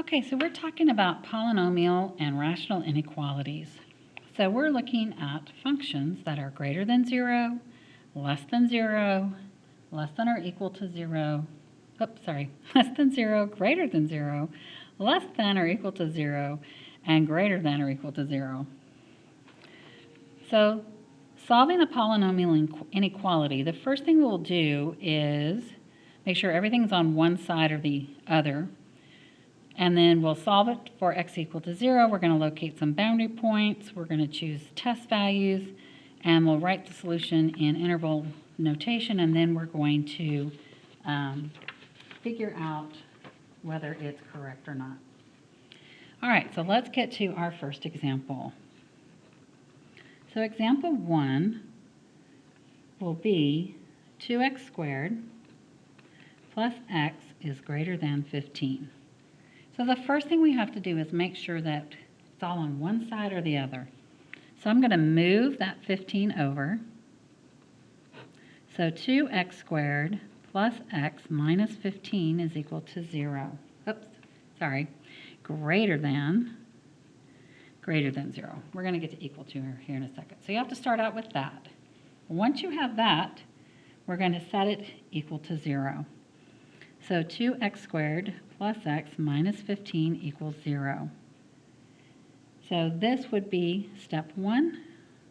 Okay, so we're talking about polynomial and rational inequalities. So we're looking at functions that are greater than 0, less than 0, less than or equal to 0, less than 0, greater than 0, less than or equal to 0, and greater than or equal to 0. So solving a polynomial inequality, the first thing we'll do is make sure everything's on one side or the other. And then we'll solve it for x equal to 0. We're going to locate some boundary points. We're going to choose test values. And we'll write the solution in interval notation. And then we're going to figure out whether it's correct or not. All right, so let's get to our first example. So example 1 will be 2x squared plus x is greater than 15. So the first thing we have to do is make sure that it's all on one side or the other. So I'm going to move that 15 over. So 2x squared plus x minus 15 is equal to 0. Greater than 0. We're going to get to equal to here in a second. So you have to start out with that. Once you have that, we're going to set it equal to 0. So 2x squared plus x minus 15 equals 0. So this would be step 1.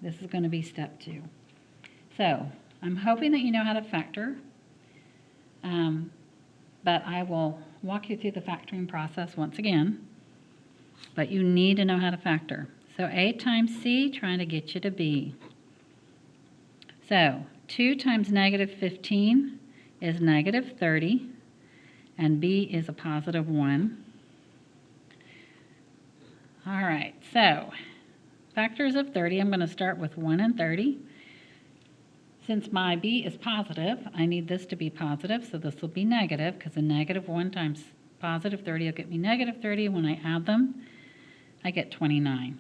This is going to be step 2. So I'm hoping that you know how to factor, but I will walk you through the factoring process once again. But you need to know how to factor. So a times c, trying to get you to b. So 2 times negative 15 is negative 30. And b is a positive 1. All right, so factors of 30, I'm going to start with 1 and 30. Since my b is positive, I need this to be positive, so this will be negative, because a negative 1 times positive 30 will get me negative 30. When I add them, I get 29.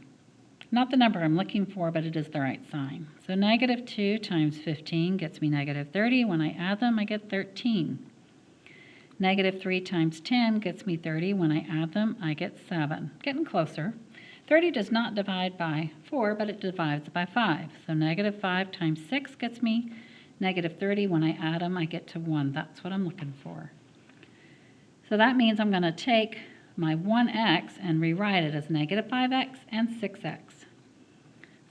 Not the number I'm looking for, but it is the right sign. So negative 2 times 15 gets me negative 30. When I add them, I get 13. Negative 3 times 10 gets me 30. When I add them, I get 7. Getting closer. 30 does not divide by 4, but it divides by 5. So negative 5 times 6 gets me negative 30. When I add them, I get to 1. That's what I'm looking for. So that means I'm going to take my 1x and rewrite it as negative 5x and 6x.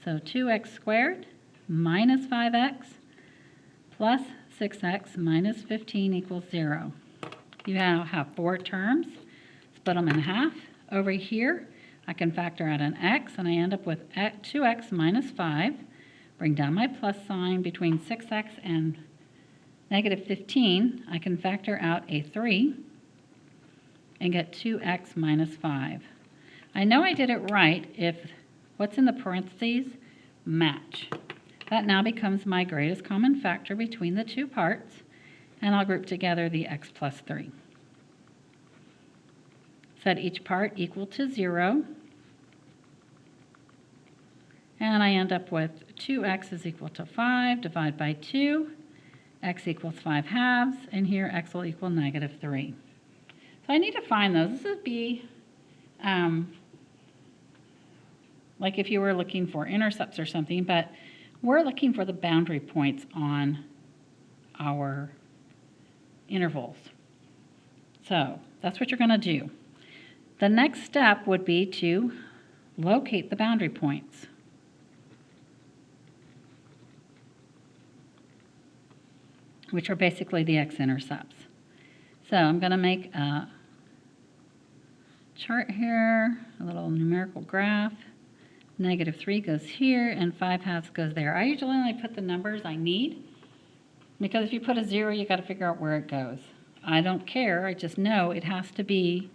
So 2x squared minus 5x plus 6x minus 15 equals 0. You now have 4 terms. Split them in half. Over here, I can factor out an x, and I end up with 2x minus 5. Bring down my plus sign between 6x and negative 15. I can factor out a 3 and get 2x minus 5. I know I did it right if what's in the parentheses match. That now becomes my greatest common factor between the two parts. And I'll group together the x plus 3. Set each part equal to 0. And I end up with 2x is equal to 5, divide by 2. X equals 5 halves, and here x will equal negative 3. So I need to find those. This would be like if you were looking for intercepts or something, but we're looking for the boundary points on our intervals. So that's what you're going to do. The next step would be to locate the boundary points. Which are basically the x-intercepts. So I'm going to make a chart here, a little numerical graph. Negative 3 goes here, and 5 halves goes there. I usually only put the numbers I need, because if you put a 0, you got to figure out where it goes. I don't care, I just know it has to be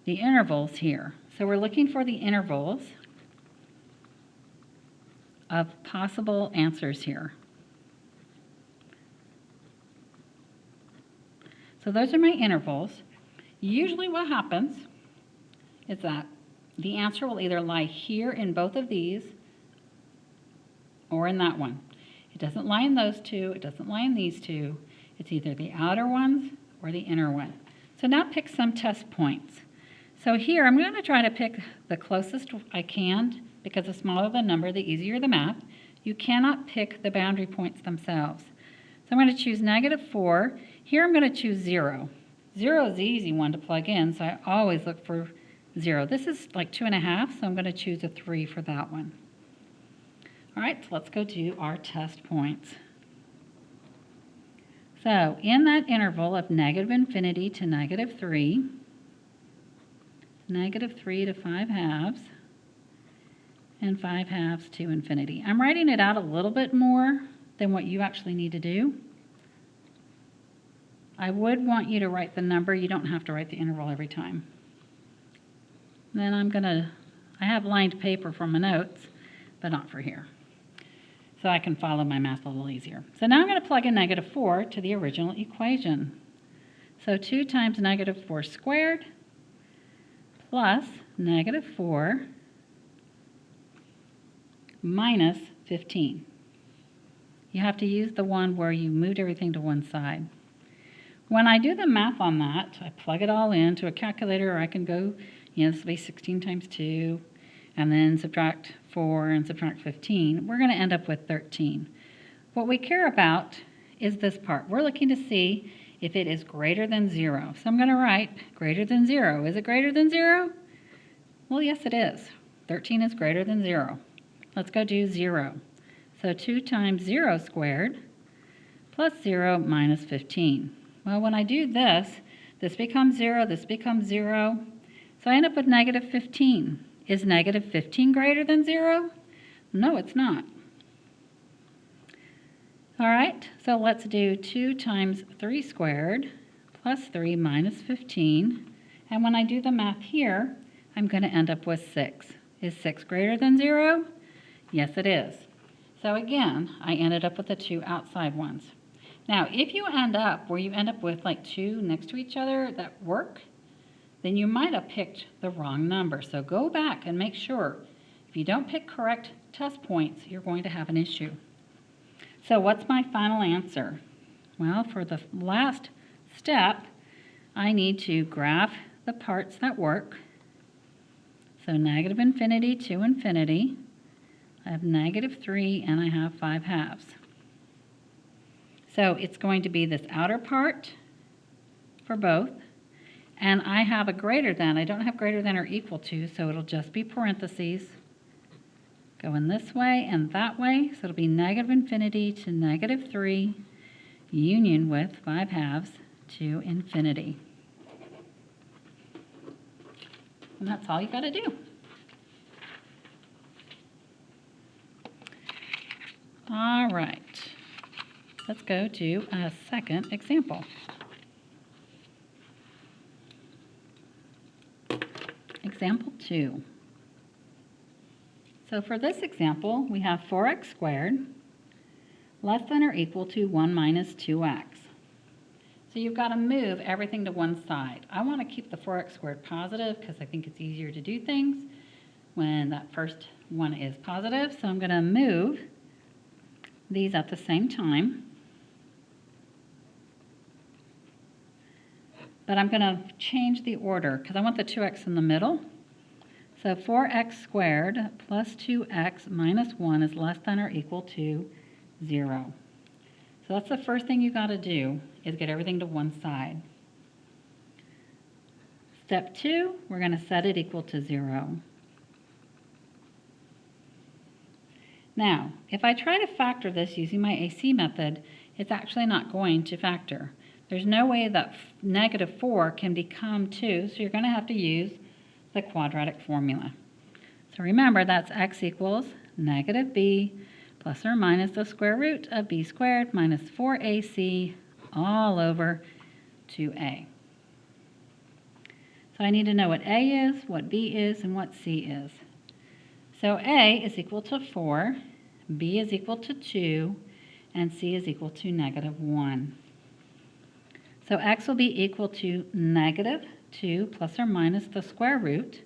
the intervals here. So we're looking for the intervals of possible answers here. So those are my intervals. Usually what happens is that the answer will either lie here in both of these or in that one. It doesn't lie in those two. It doesn't lie in these two. It's either the outer ones or the inner one. So now pick some test points. So here I'm going to try to pick the closest I can, because the smaller the number, the easier the math. You cannot pick the boundary points themselves. So I'm going to choose -4. Here I'm going to choose 0. 0 is the easy one to plug in, so I always look for 0. This is like 2.5, so I'm going to choose a 3 for that one. All right, so let's go do our test points. So in that interval of -infinity to -3, -3 to 5/2, and 5/2 to infinity. I'm writing it out a little bit more than what you actually need to do. I would want you to write the number. You don't have to write the interval every time. Then I have lined paper for my notes, but not for here. So I can follow my math a little easier. So now I'm going to plug in -4 to the original equation. So 2 times -4 squared plus -4 minus 15. You have to use the one where you moved everything to one side. When I do the math on that, I plug it all into a calculator, or I can go, this will be 16 times 2, and then subtract 4 and subtract 15. We're going to end up with 13. What we care about is this part. We're looking to see if it is greater than 0. So I'm going to write greater than 0. Is it greater than 0? Well, yes, it is. 13 is greater than 0. Let's go do 0. So 2 times 0 squared plus 0 minus 15. Well, when I do this, this becomes 0, this becomes 0. So I end up with -15. Is -15 greater than 0? No, it's not. All right, so let's do 2 times 3 squared plus 3 minus 15. And when I do the math here, I'm going to end up with 6. Is 6 greater than 0? Yes, it is. So again, I ended up with the 2 outside ones. Now, if you end up where you end up with like 2 next to each other that work, then you might have picked the wrong number. So go back and make sure. If you don't pick correct test points, you're going to have an issue. So what's my final answer? Well, for the last step, I need to graph the parts that work. So -infinity to infinity. I have -3 and I have 5/2. So it's going to be this outer part for both. And I have a greater than. I don't have greater than or equal to, so it'll just be parentheses going this way and that way. So it'll be -infinity to -3 union with 5/2 to infinity. And that's all you got to do. All right. Let's go to a second example. Example 2. So for this example, we have 4x squared less than or equal to 1 minus 2x. So you've got to move everything to one side. I want to keep the 4x squared positive because I think it's easier to do things when that first one is positive. So I'm going to move these at the same time. But I'm going to change the order because I want the 2x in the middle. So 4x squared plus 2x minus 1 is less than or equal to 0. So that's the first thing you got to do, is get everything to one side. Step 2, we're going to set it equal to 0. Now, if I try to factor this using my AC method, it's actually not going to factor. There's no way that -4 can become 2, so you're going to have to use the quadratic formula. So remember, that's x equals -b plus or minus the square root of b squared minus 4ac all over 2a. So I need to know what a is, what b is, and what c is. So a is equal to 4, b is equal to 2, and c is equal to -1. So x will be equal to -2 plus or minus the square root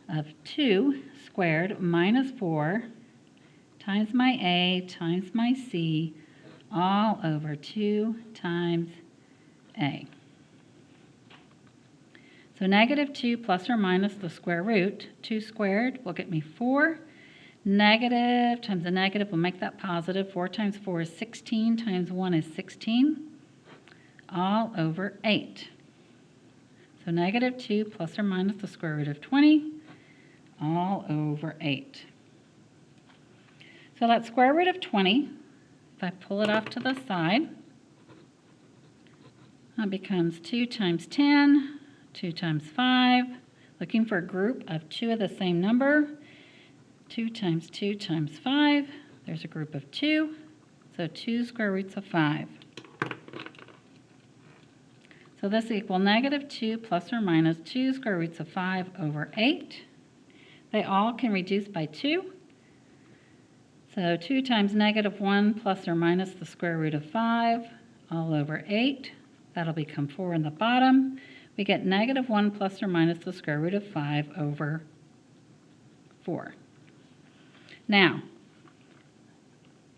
of 2 squared minus 4 times my a times my c all over 2 times a. So negative 2 plus or minus the square root, 2 squared will get me 4. Negative times a negative will make that positive. 4 times 4 is 16, times 1 is 16, all over 8. So negative 2 plus or minus the square root of 20, all over 8. So that square root of 20, if I pull it off to the side, that becomes 2 times 10, 2 times 5. Looking for a group of 2 of the same number. 2 times 2 times 5. There's a group of 2. So 2 square roots of 5. So this equals negative 2 plus or minus 2 square roots of 5 over 8. They all can reduce by 2. So 2 times negative 1 plus or minus the square root of 5 all over 8. That'll become 4 in the bottom. We get negative 1 plus or minus the square root of 5 over 4. Now,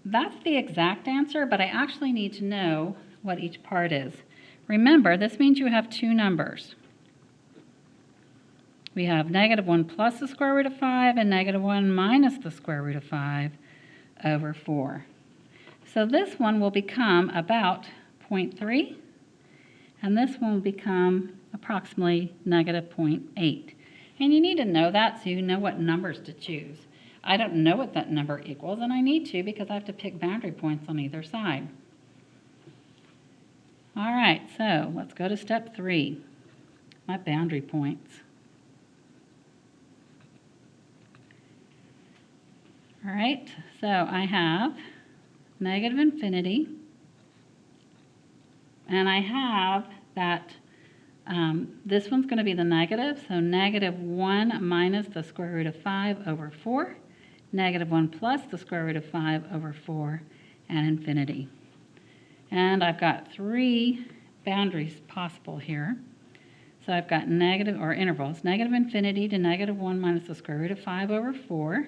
that's the exact answer, but I actually need to know what each part is. Remember, this means you have two numbers. We have negative 1 plus the square root of 5 and negative 1 minus the square root of 5 over 4. So this one will become about 0.3, and this one will become approximately negative 0.8. And you need to know that so you know what numbers to choose. I don't know what that number equals, and I need to because I have to pick boundary points on either side. All right, so let's go to step 3, my boundary points. All right, so I have negative infinity, and I have that this one's going to be the negative, so negative 1 minus the square root of 5 over 4, negative 1 plus the square root of 5 over 4, and infinity. And I've got 3 boundaries possible here. So I've got negative, or intervals, negative infinity to negative 1 minus the square root of 5 over 4,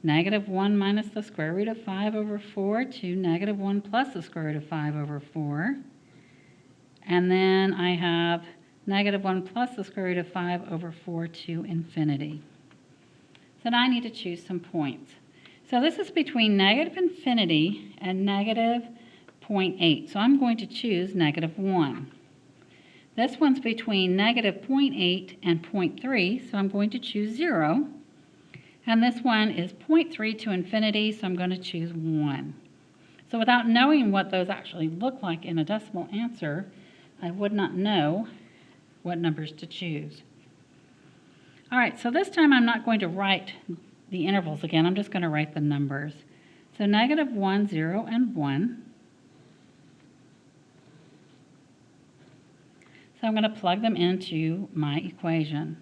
negative 1 minus the square root of 5 over 4 to negative 1 plus the square root of 5 over 4. And then I have negative 1 plus the square root of 5 over 4 to infinity. So now I need to choose some points. So this is between negative infinity and negative 0.8. So I'm going to choose negative 1. This one's between negative 0.8 and 0.3, so I'm going to choose 0. And this one is 0.3 to infinity, so I'm going to choose 1. So without knowing what those actually look like in a decimal answer, I would not know what numbers to choose. All right, so this time I'm not going to write the intervals again. I'm just going to write the numbers. So negative 1, 0, and 1. So I'm going to plug them into my equation.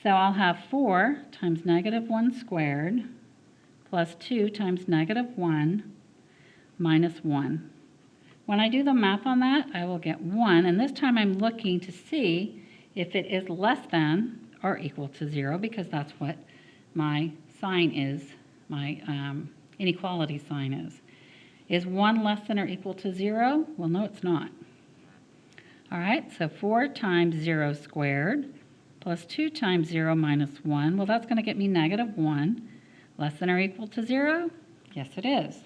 So I'll have 4 times negative 1 squared plus 2 times negative 1 minus 1. When I do the math on that, I will get 1, and this time I'm looking to see if it is less than or equal to 0, because that's what my sign is, my inequality sign is. Is 1 less than or equal to 0? Well, no, it's not. All right, so 4 times 0 squared plus 2 times 0 minus 1. Well, that's going to get me negative 1. Less than or equal to 0? Yes, it is.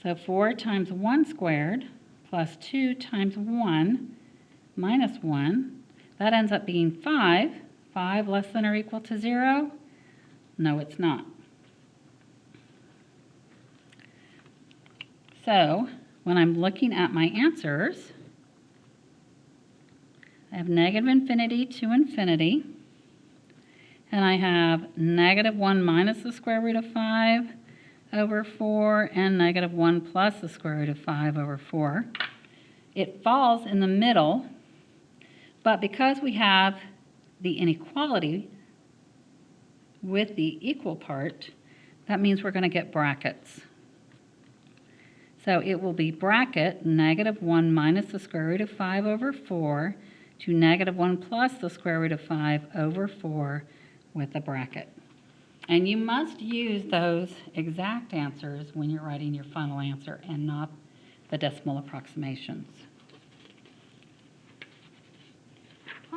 So 4 times 1 squared plus 2 times 1 minus 1. That ends up being 5. 5 less than or equal to 0? No, it's not. So when I'm looking at my answers, I have negative infinity to infinity, and I have negative 1 minus the square root of 5 over 4 and negative 1 plus the square root of 5 over 4. It falls in the middle, but because we have the inequality with the equal part, that means we're going to get brackets. So it will be bracket negative 1 minus the square root of 5 over 4 to negative 1 plus the square root of 5 over 4 with a bracket. And you must use those exact answers when you're writing your final answer and not the decimal approximations.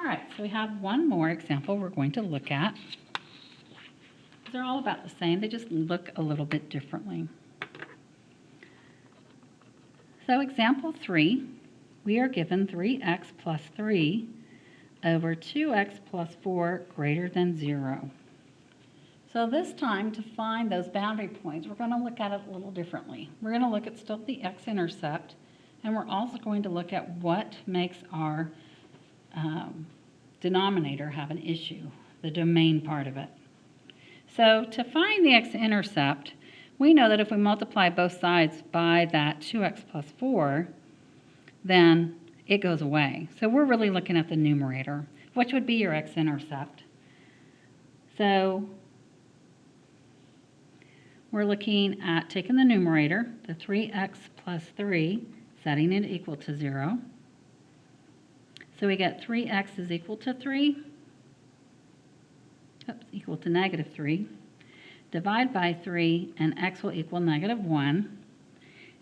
All right, so we have one more example we're going to look at. They're all about the same. They just look a little bit differently. So example 3, we are given 3x plus 3 over 2x plus 4 greater than 0. So this time, to find those boundary points, we're going to look at it a little differently. We're going to look at still the x-intercept, and we're also going to look at what makes our denominator have an issue, the domain part of it. So to find the x-intercept, we know that if we multiply both sides by that 2x plus 4, then it goes away. So we're really looking at the numerator, which would be your x-intercept. So we're looking at taking the numerator, the 3x plus 3, setting it equal to 0. So we get 3x is equal to 3, equal to negative 3. Divide by 3, and x will equal negative 1.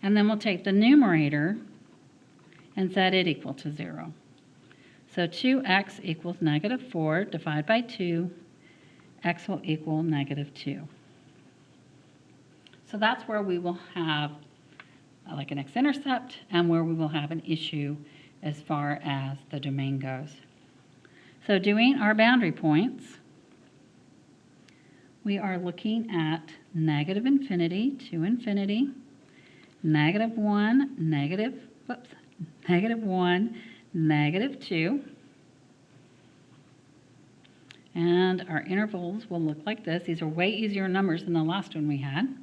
And then we'll take the numerator and set it equal to 0. So 2x equals negative 4. Divide by 2, x will equal negative 2. So that's where we will have like an x-intercept and where we will have an issue as far as the domain goes. So doing our boundary points, we are looking at negative infinity to infinity, negative 1, negative 1, negative 2. And our intervals will look like this. These are way easier numbers than the last one we had.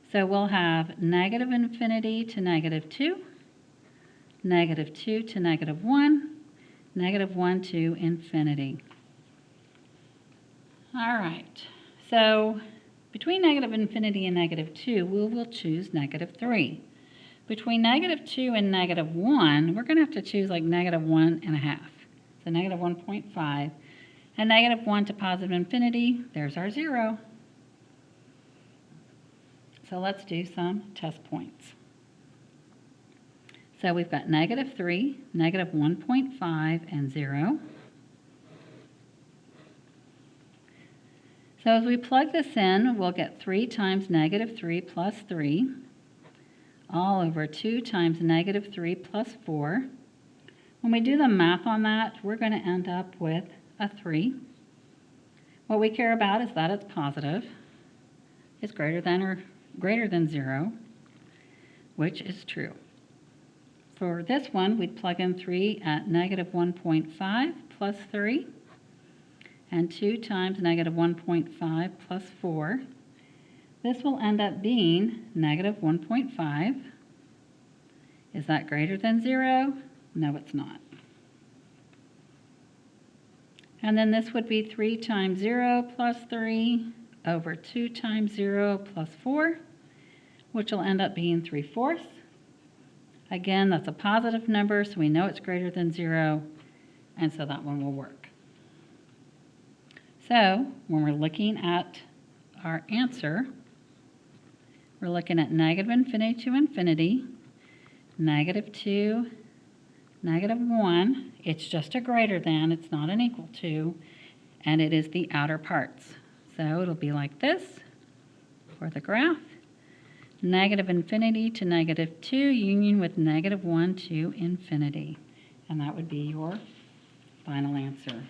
So we'll have negative infinity to negative 2, negative 2 to negative 1, negative 1 to infinity. All right. So between negative infinity and negative 2, we will choose negative 3. Between negative 2 and negative 1, we're going to have to choose like negative 1.5. So negative 1.5. And negative 1 to positive infinity, there's our 0. So let's do some test points. So we've got negative 3, negative 1.5, and 0. So as we plug this in, we'll get 3 times negative 3 plus 3, all over 2 times negative 3 plus 4. When we do the math on that, we're going to end up with a 3. What we care about is that it's positive. It's greater than 0, which is true. For this one, we'd plug in 3 at negative 1.5 plus 3. And 2 times negative 1.5 plus 4. This will end up being negative 1.5. Is that greater than 0? No, it's not. And then this would be 3 times 0 plus 3 over 2 times 0 plus 4, which will end up being 3/4. Again, that's a positive number, so we know it's greater than 0, and so that one will work. So when we're looking at our answer, we're looking at negative infinity to infinity, negative 2, negative 1. It's just a greater than, it's not an equal to, and it is the outer parts. So it'll be like this for the graph. Negative infinity to negative 2 union with negative 1 to infinity. And that would be your final answer.